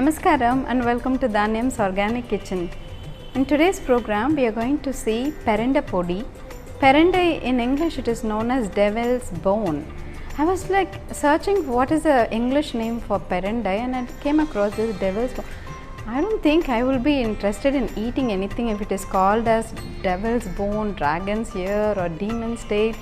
Namaskaram and welcome to Dhanyam's Organic Kitchen. In today's program, we are going to see Perenda Podi. Perenda in English it is known as devil's bone. I was like searching what is the English name for Perenda and I came across this devil's bone. I don't think I will be interested in eating anything if it is called as devil's bone, dragon's ear or demon's tail.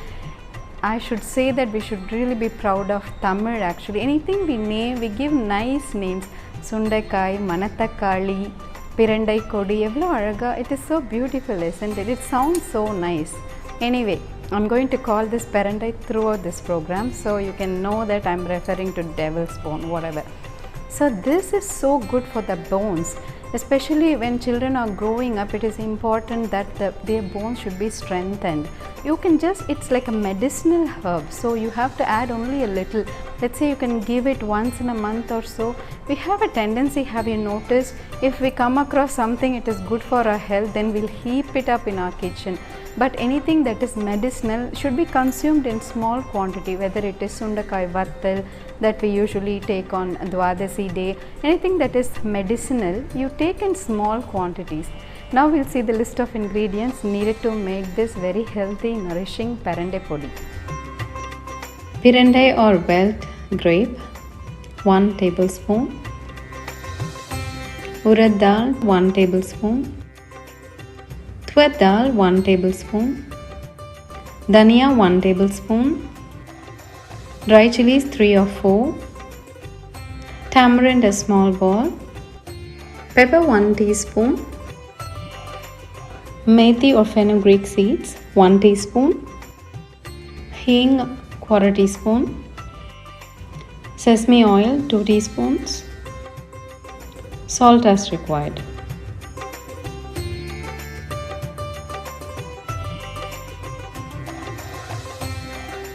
I should say that we should really be proud of Tamil actually. Anything we name, we give nice names. Sundakai, Manathakali, Pirandai Kodi, evlo alaga. It is so beautiful, isn't it? It sounds so nice. Anyway, I'm going to call this Perandai throughout this program so you can know that I'm referring to devil's bone, whatever. So this is so good for the bones. Especially when children are growing up, it is important that their bones should be strengthened. You can just, it's like a medicinal herb, so you have to add only a little. Let's say you can give it once in a month or so. We have a tendency, have you noticed, if we come across something it is good for our health, then we'll heap it up in our kitchen. But anything that is medicinal should be consumed in small quantity, whether it is sundakai vattal that we usually take on Dwadasi day, anything that is medicinal, you take in small quantities. Now we'll see the list of ingredients needed to make this very healthy, nourishing Perandai Podi. Pirandai or welt grape, 1 tablespoon. Urad dal, 1 tablespoon. Tuar dal, 1 tablespoon. Dhania, 1 tablespoon. Dry chilies, 3 or 4. Tamarind, a small ball. Pepper, 1 teaspoon. Methi or fenugreek seeds, 1 teaspoon. Hing, 1/4 teaspoon. Sesame oil, 2 teaspoons. Salt as required.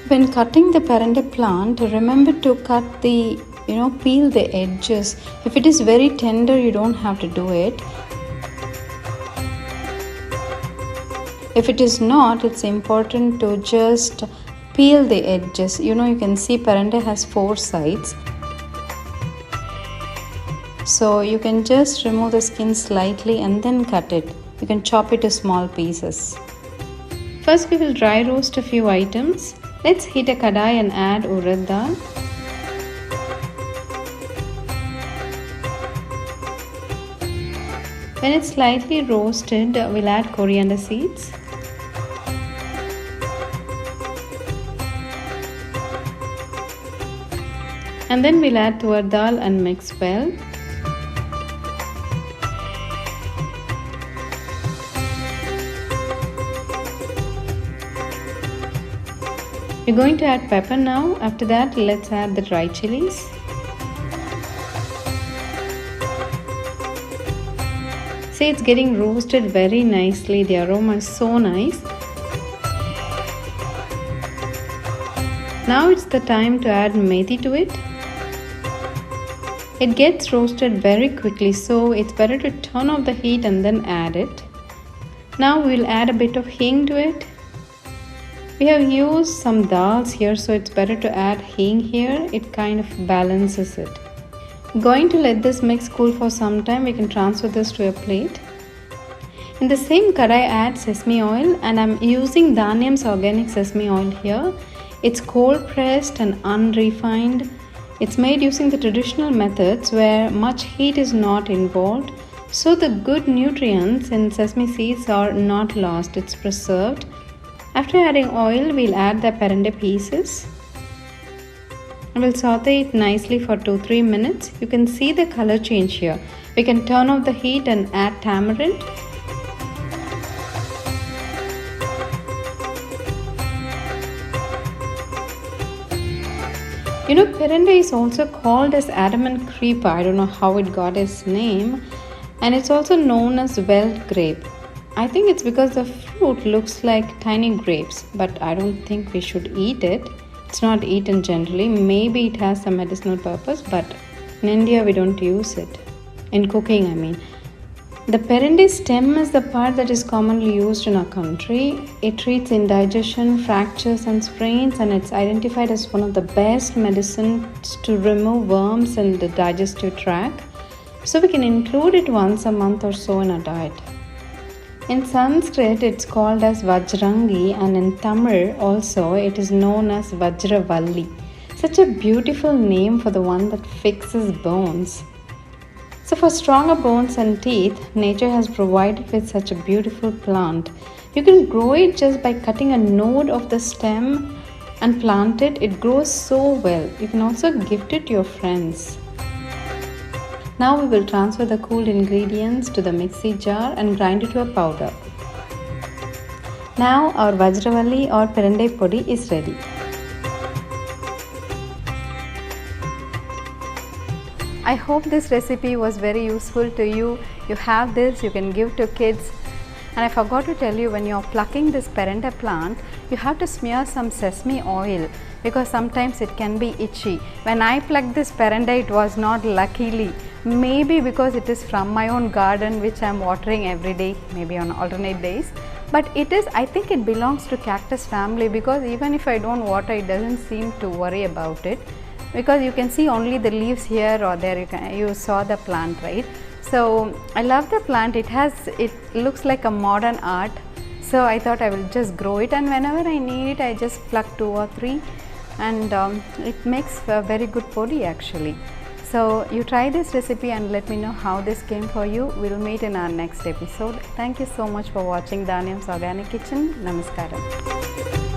When cutting the Perandai plant, remember to cut the, peel the edges. If it is very tender, you don't have to do it. If it is not, it's important to just peel the edges. You can see Perandai has 4 sides. So you can just remove the skin slightly and then cut it. You can chop it to small pieces. First we will dry roast a few items. Let's heat a kadai and add urad dal. When it's slightly roasted, we'll add coriander seeds. And then we'll add tuar dal and mix well. We're going to add pepper now. After that, let's add the dry chilies. See, it's getting roasted very nicely. The aroma is so nice. Now it's the time to add methi to it. It gets roasted very quickly, so it's better to turn off the heat and then add it. Now we'll add a bit of hing to it. We have used some dals here, so it's better to add hing here. It kind of balances it. Going to let this mix cool for some time. We can transfer this to a plate. In the same kadai, add sesame oil, and I'm using Dhanyam's organic sesame oil here. It's cold pressed and unrefined. It's made using the traditional methods where much heat is not involved, so the good nutrients in sesame seeds are not lost. It's preserved. After adding oil, we'll add the Perandai pieces. We'll saute it nicely for 2-3 minutes. You can see the color change here. We can turn off the heat and add tamarind. Perandai is also called as adamant creeper. I don't know how it got its name. And it's also known as welt grape. I think it's because the fruit looks like tiny grapes, but I don't think we should eat it. It's not eaten generally. Maybe it has some medicinal purpose, but in India we don't use it. In cooking, I mean. The Perandai stem is the part that is commonly used in our country. It treats indigestion, fractures and sprains, and it's identified as one of the best medicines to remove worms in the digestive tract. So we can include it once a month or so in our diet. In Sanskrit, it's called as Vajrangi, and in Tamil also it is known as Vajravalli. Such a beautiful name for the one that fixes bones. So for stronger bones and teeth, nature has provided with such a beautiful plant. You can grow it just by cutting a node of the stem and plant it. It grows so well. You can also gift it to your friends. Now we will transfer the cooled ingredients to the mixie jar and grind it to a powder. Now our Vajravalli or Perandai Podi is ready. I hope this recipe was very useful to you. You have this, you can give to kids. And I forgot to tell you, when you're plucking this perenda plant, you have to smear some sesame oil because sometimes it can be itchy. When I plucked this perenda, it was not, luckily. Maybe because it is from my own garden which I am watering every day, maybe on alternate days. But it is, I think it belongs to cactus family, because even if I don't water, it doesn't seem to worry about it. Because you can see only the leaves here or there, you saw the plant, right? So I love the plant. It looks like a modern art. So I thought I will just grow it, and whenever I need it, I just pluck 2 or 3, and it makes a very good podi actually. So you try this recipe and let me know how this came for you. We'll meet in our next episode. Thank you so much for watching Dhanyam's Organic Kitchen. Namaskaram.